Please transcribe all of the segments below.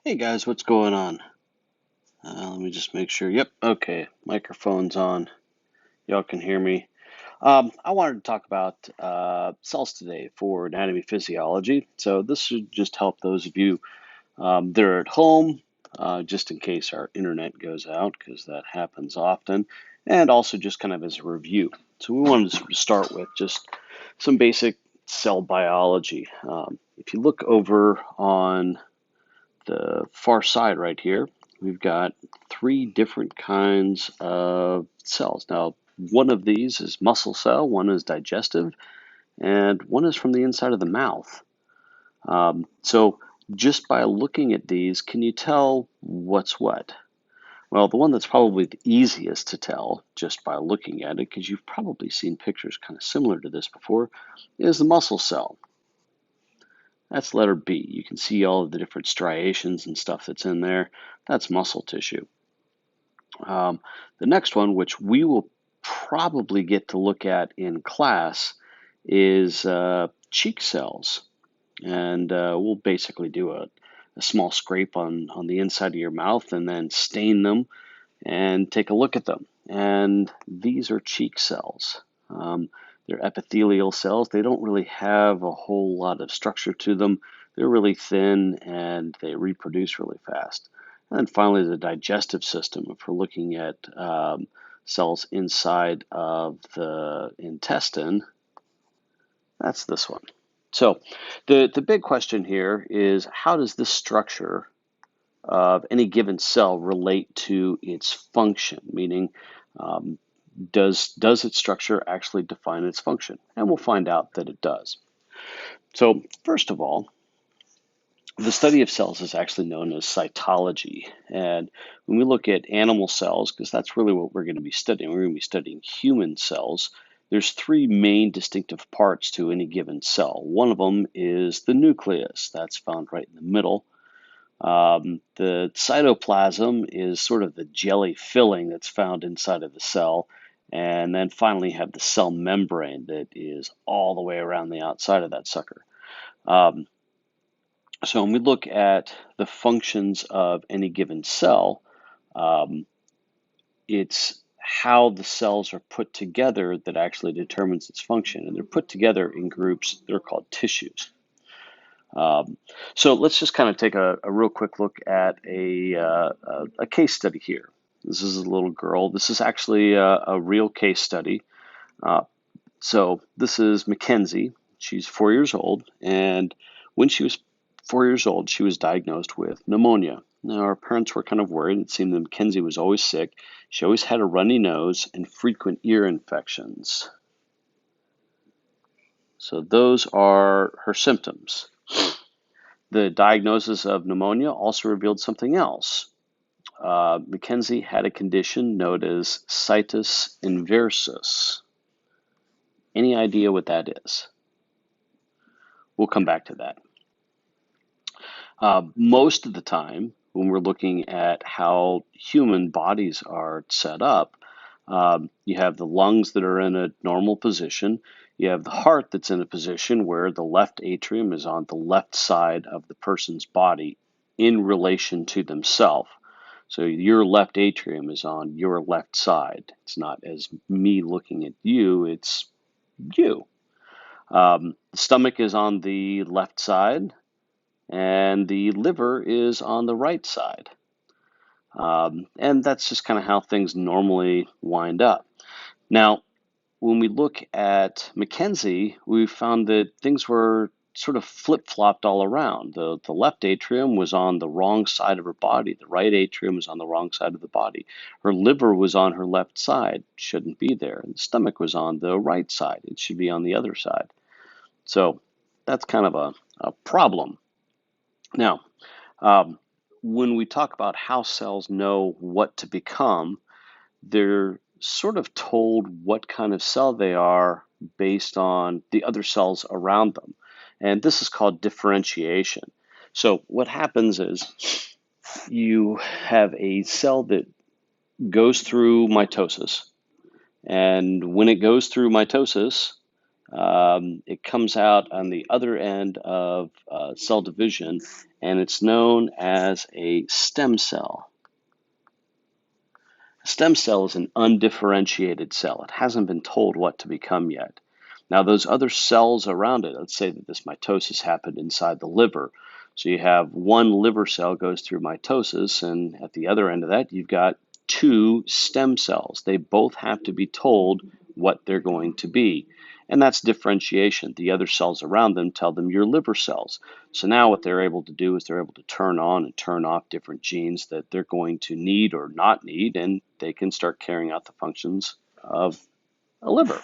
Hey guys, what's going on? Let me just make sure. Yep, okay, microphone's on. Y'all can hear me. I wanted to talk about cells today for anatomy physiology. So this should just help those of you that are at home, just in case our internet goes out, because that happens often, and also just kind of as a review. So we wanted to sort of start with just some basic cell biology. If you look over on the far side right here, we've got three different kinds of cells. Now, one of these is muscle cell, one is digestive, and one is from the inside of the mouth. So just by looking at these, can you tell what's what? Well, the one that's probably the easiest to tell just by looking at it, because you've probably seen pictures kind of similar to this before, is the muscle cell. That's letter B. You can see all of the different striations and stuff that's in there. That's muscle tissue. The next one, which we will probably get to look at in class, is cheek cells. And we'll basically do a small scrape on the inside of your mouth and then stain them and take a look at them. And these are cheek cells. They're epithelial cells. They don't really have a whole lot of structure to them. They're really thin and they reproduce really fast. And then finally, the digestive system. If we're looking at cells inside of the intestine, that's this one. So the big question here is, how does this structure of any given cell relate to its function? Meaning, um, does its structure actually define its function? And we'll find out that it does. So first of all, the study of cells is actually known as cytology. And when we look at animal cells, because that's really what we're going to be studying, we're going to be studying human cells. There's three main distinctive parts to any given cell. One of them is the nucleus. That's found right in the middle. The cytoplasm is sort of the jelly filling that's found inside of the cell. And then finally, you have the cell membrane that is all the way around the outside of that sucker. Um, so when we look at the functions of any given cell, um, it's how the cells are put together that actually determines its function. And they're put together in groups that are called tissues. Um, so let's just kind of take a real quick look at a case study here. This is a little girl. This is actually a real case study. Uh, so this is Mackenzie. She's 4 years old, and when she was 4 years old, she was diagnosed with pneumonia. Now, our parents were kind of worried. It seemed that Mackenzie was always sick. She always had a runny nose and frequent ear infections. So those are her symptoms. The diagnosis of pneumonia also revealed something else. Mackenzie had a condition known as situs inversus. Any idea what that is? We'll come back to that. Most of the time, when we're looking at how human bodies are set up, you have the lungs that are in a normal position. You have the heart that's in a position where the left atrium is on the left side of the person's body in relation to themselves. So your left atrium is on your left side. It's not as me looking at you, it's you. The stomach is on the left side, and the liver is on the right side. And that's just kind of how things normally wind up. Now, when we look at Mackenzie, we found that things were sort of flip-flopped all around. The left atrium was on the wrong side of her body. The right atrium was on the wrong side of the body. Her liver was on her left side. Shouldn't be there. And the stomach was on the right side. It should be on the other side. So that's kind of a problem. Now, um, when we talk about how cells know what to become, they're sort of told what kind of cell they are based on the other cells around them. And this is called differentiation. So what happens is you have a cell that goes through mitosis. And when it goes through mitosis, It comes out on the other end of cell division, and it's known as a stem cell. A stem cell is an undifferentiated cell. It hasn't been told what to become yet. Now, those other cells around it, let's say that this mitosis happened inside the liver. So you have one liver cell goes through mitosis, and at the other end of that, you've got two stem cells. They both have to be told what they're going to be. And that's differentiation. The other cells around them tell them you're liver cells. So now what they're able to do is they're able to turn on and turn off different genes that they're going to need or not need, and they can start carrying out the functions of a liver.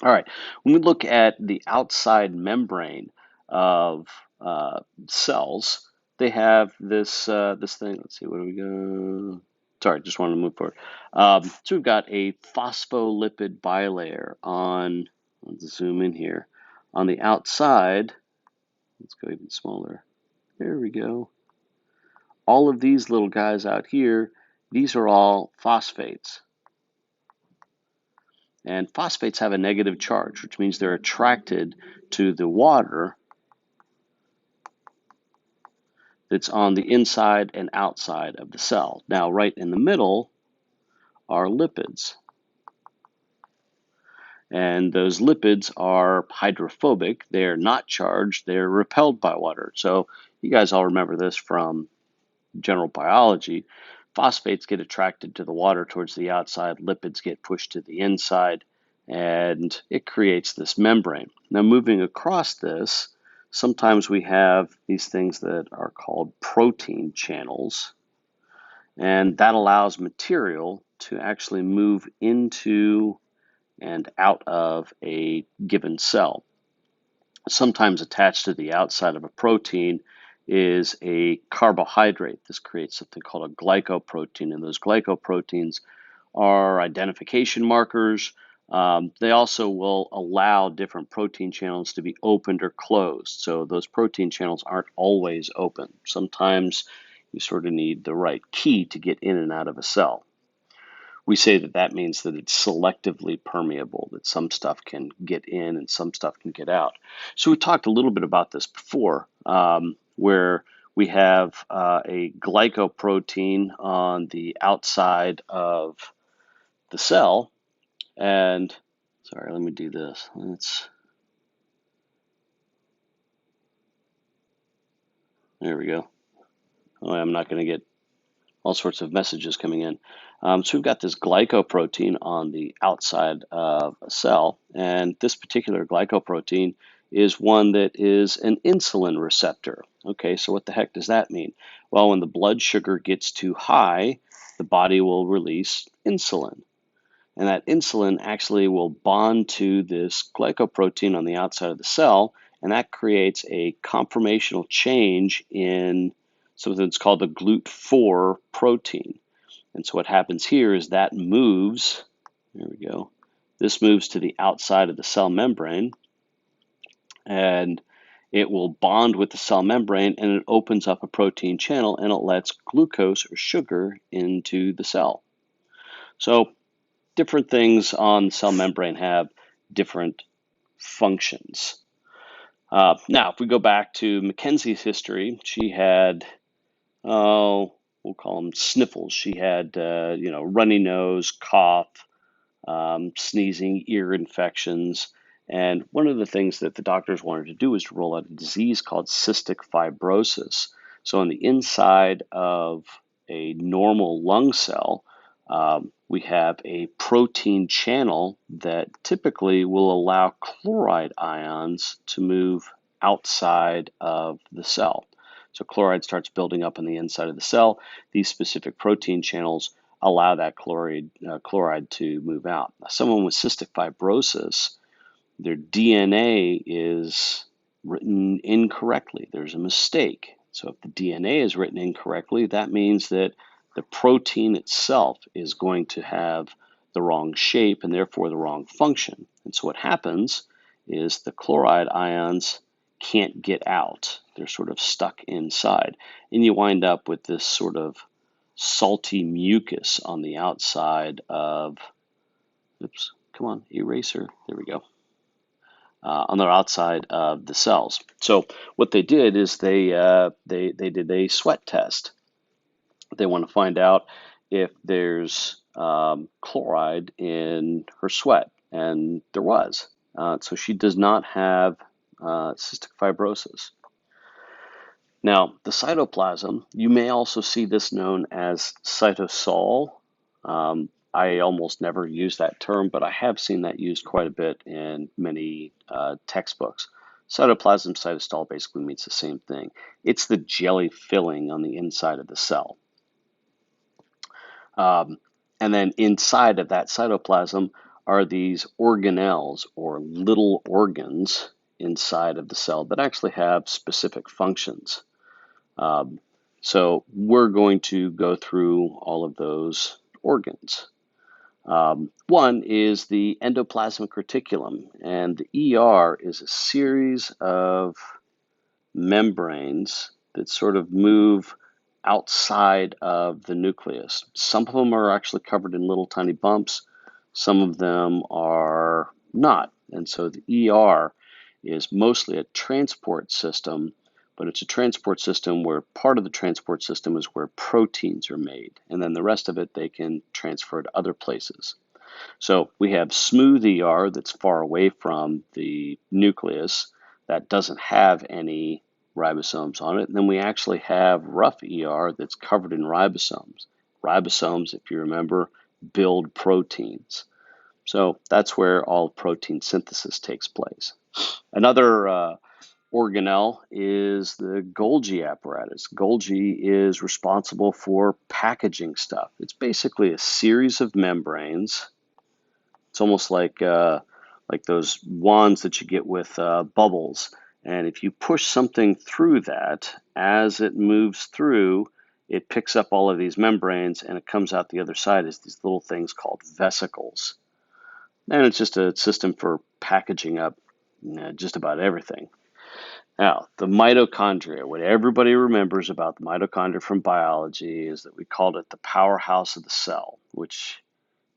All right, when we look at the outside membrane of cells, they have this thing. Let's see, what do we go? Sorry, just wanted to move forward. So we've got a phospholipid bilayer on. Let's zoom in here. On the outside, let's go even smaller. There we go. All of these little guys out here, these are all phosphates. And phosphates have a negative charge, which means they're attracted to the water that's on the inside and outside of the cell. Now, right in the middle are lipids. And those lipids are hydrophobic. They're not charged. They're repelled by water. So you guys all remember this from general biology. Phosphates get attracted to the water towards the outside, lipids get pushed to the inside, and it creates this membrane. Now, moving across this, sometimes we have these things that are called protein channels, and that allows material to actually move into and out of a given cell. Sometimes attached to the outside of a protein is a carbohydrate. This creates something called a glycoprotein, and those glycoproteins are identification markers. They also will allow different protein channels to be opened or closed. So those protein channels aren't always open. Sometimes you sort of need the right key to get in and out of a cell. We say that that means that it's selectively permeable, that some stuff can get in and some stuff can get out. So we talked a little bit about this before, where we have a glycoprotein on the outside of the cell. And sorry, let me do this. There we go. Oh, I'm not going to get all sorts of messages coming in. So we've got this glycoprotein on the outside of a cell, and this particular glycoprotein is one that is an insulin receptor. Okay, so what the heck does that mean? Well, when the blood sugar gets too high, the body will release insulin. And that insulin actually will bond to this glycoprotein on the outside of the cell, and that creates a conformational change in something that's called the GLUT4 protein. And so what happens here is that moves, there we go, this moves to the outside of the cell membrane, and it will bond with the cell membrane, and it opens up a protein channel, and it lets glucose or sugar into the cell. So different things on the cell membrane have different functions. Now, if we go back to Mackenzie's history, she had, we'll call them sniffles. She had, runny nose, cough, sneezing, ear infections. And one of the things that the doctors wanted to do was to rule out a disease called cystic fibrosis. So on the inside of a normal lung cell, we have a protein channel that typically will allow chloride ions to move outside of the cell. So chloride starts building up on the inside of the cell. These specific protein channels allow that chloride to move out. Now, someone with cystic fibrosis, their DNA is written incorrectly. There's a mistake. So if the DNA is written incorrectly, that means that the protein itself is going to have the wrong shape and therefore the wrong function. And so what happens is the chloride ions can't get out. They're sort of stuck inside. And you wind up with this sort of salty mucus on the outside of, oops, come on, eraser, there we go. on the outside of the cells. So what they did is they did a sweat test. They want to find out if there's chloride in her sweat, and there was. So she does not have cystic fibrosis. Now, the cytoplasm, you may also see this known as cytosol. I almost never use that term, but I have seen that used quite a bit in many textbooks. Cytoplasm, cytosol basically means the same thing. It's the jelly filling on the inside of the cell. Um, and then inside of that cytoplasm are these organelles, or little organs inside of the cell that actually have specific functions. Um, so we're going to go through all of those organs. One is the endoplasmic reticulum, and the ER is a series of membranes that sort of move outside of the nucleus. Some of them are actually covered in little tiny bumps. Some of them are not. And so the ER is mostly a transport system, but it's a transport system where part of the transport system is where proteins are made. And then the rest of it they can transfer to other places. So we have smooth ER that's far away from the nucleus that doesn't have any ribosomes on it. And then we actually have rough ER that's covered in ribosomes. Ribosomes, if you remember, build proteins. So that's where all protein synthesis takes place. Another organelle is the Golgi apparatus. Golgi is responsible for packaging stuff. It's basically a series of membranes. It's almost like those wands that you get with bubbles. And if you push something through that, as it moves through, it picks up all of these membranes and it comes out the other side as these little things called vesicles. And it's just a system for packaging up just about everything. Now, the mitochondria, what everybody remembers about the mitochondria from biology is that we called it the powerhouse of the cell, which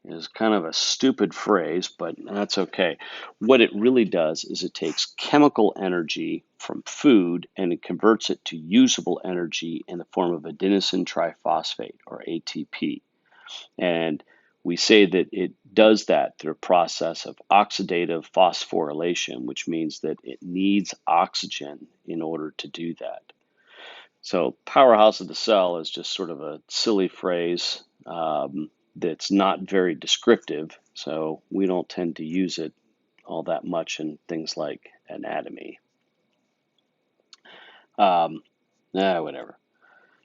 is kind of a stupid phrase, but that's okay. What it really does is it takes chemical energy from food and it converts it to usable energy in the form of adenosine triphosphate, or ATP. And we say that it does that through a process of oxidative phosphorylation, which means that it needs oxygen in order to do that. So powerhouse of the cell is just sort of a silly phrase that's not very descriptive, so we don't tend to use it all that much in things like anatomy. Whatever.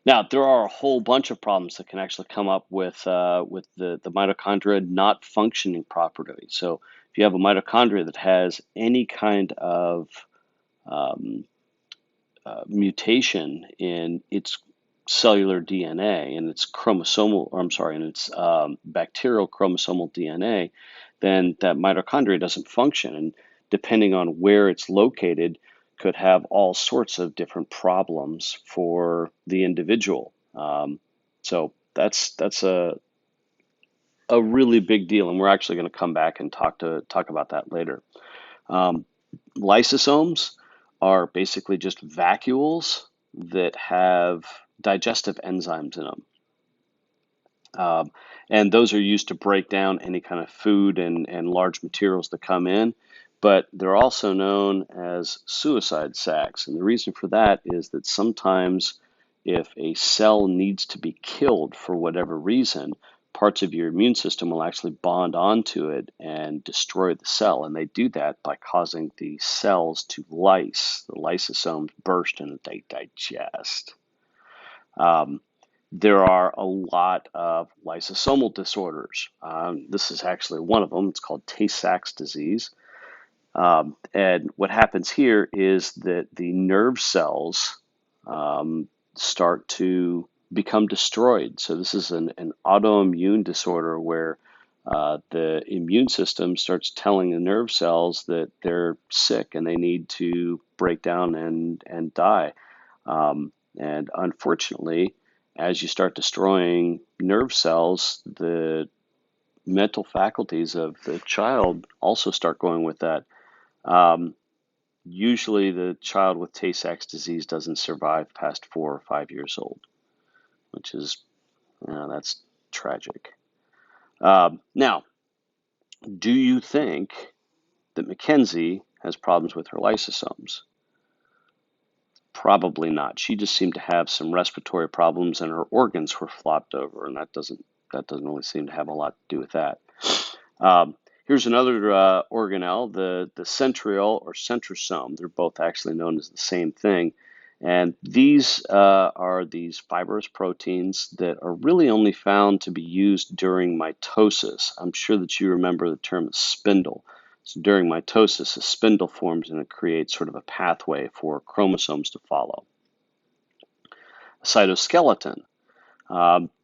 Now, there are a whole bunch of problems that can actually come up with the mitochondria not functioning properly. So if you have a mitochondria that has any kind of um, mutation in its cellular DNA and its chromosomal, or I'm sorry, in its bacterial chromosomal DNA, then that mitochondria doesn't function. And depending on where it's located, could have all sorts of different problems for the individual. So that's a really big deal, and we're actually going to come back and talk about that later. Um, Lysosomes are basically just vacuoles that have digestive enzymes in them. And those are used to break down any kind of food and large materials that come in. But they're also known as suicide sacs. And the reason for that is that sometimes if a cell needs to be killed for whatever reason, parts of your immune system will actually bond onto it and destroy the cell. And they do that by causing the cells to lyse. The lysosomes burst and they digest. There are a lot of lysosomal disorders. This is actually one of them. It's called Tay-Sachs disease. And what happens here is that the nerve cells start to become destroyed. So this is an autoimmune disorder where the immune system starts telling the nerve cells that they're sick and they need to break down and die. And unfortunately, as you start destroying nerve cells, the mental faculties of the child also start going with that. Um, Usually the child with Tay-Sachs disease doesn't survive past 4 or 5 years old, which is, that's tragic. Now, do you think that Mackenzie has problems with her lysosomes? Probably not. She just seemed to have some respiratory problems and her organs were flopped over, and that doesn't really seem to have a lot to do with that. Um, Here's another organelle, the centriole or centrosome. They're both actually known as the same thing. And these are these fibrous proteins that are really only found to be used during mitosis. I'm sure that you remember the term spindle. So during mitosis, a spindle forms and it creates sort of a pathway for chromosomes to follow. Cytoskeleton.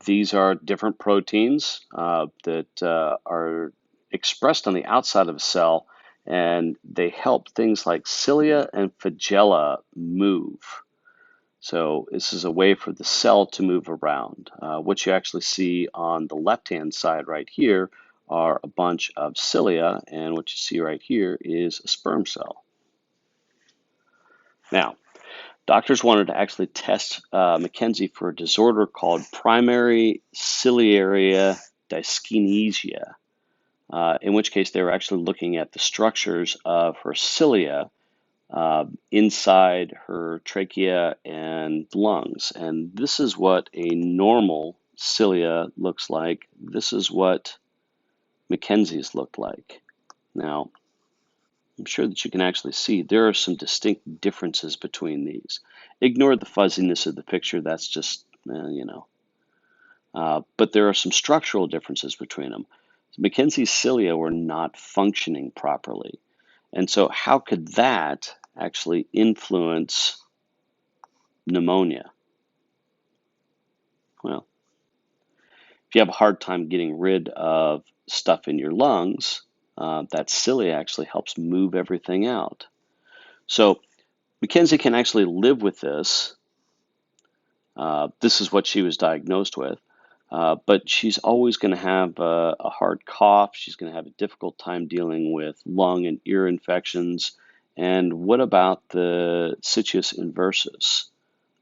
These are different proteins that are expressed on the outside of a cell, and they help things like cilia and flagella move. So this is a way for the cell to move around. What you actually see on the left-hand side right here are a bunch of cilia, and what you see right here is a sperm cell. Now, doctors wanted to actually test Mackenzie for a disorder called primary ciliary dyskinesia, in which case they were actually looking at the structures of her cilia inside her trachea and lungs. And this is what a normal cilia looks like. This is what Mackenzie's looked like. Now, I'm sure that you can actually see there are some distinct differences between these. Ignore the fuzziness of the picture, that's just, but there are some structural differences between them. Mackenzie's cilia were not functioning properly. And so how could that actually influence pneumonia? Well, if you have a hard time getting rid of stuff in your lungs, that cilia actually helps move everything out. So Mackenzie can actually live with this. This is what she was diagnosed with. But she's always going to have a hard cough. She's going to have a difficult time dealing with lung and ear infections. And what about the situs inversus?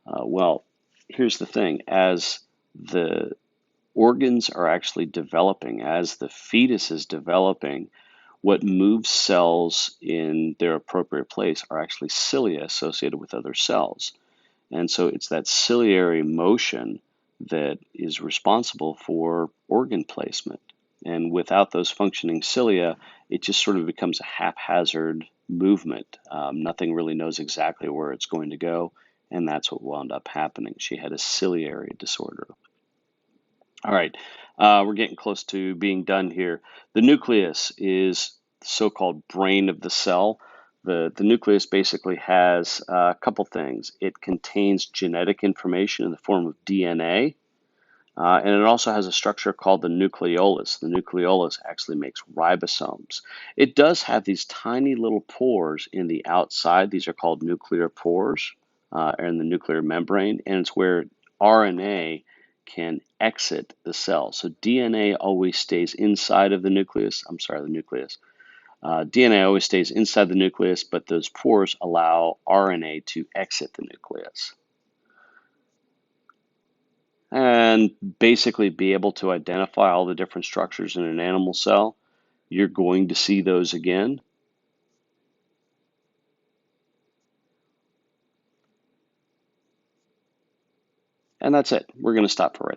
Well, here's the thing. As the organs are actually developing, as the fetus is developing, what moves cells in their appropriate place are actually cilia associated with other cells. And so it's that ciliary motion that is responsible for organ placement. And without those functioning cilia, it just sort of becomes a haphazard movement. Nothing really knows exactly where it's going to go, and that's what wound up happening. She had a ciliary disorder. All right, we're getting close to being done here. The nucleus is the so-called brain of the cell. The nucleus basically has a couple things. It contains genetic information in the form of DNA, and it also has a structure called the nucleolus. The nucleolus actually makes ribosomes. It does have these tiny little pores in the outside. These are called nuclear pores, in the nuclear membrane, and it's where RNA can exit the cell. So DNA always stays inside of the nucleus. I'm sorry, the nucleus. DNA always stays inside the nucleus, but those pores allow RNA to exit the nucleus. And basically be able to identify all the different structures in an animal cell. You're going to see those again. And that's it. We're going to stop for right there.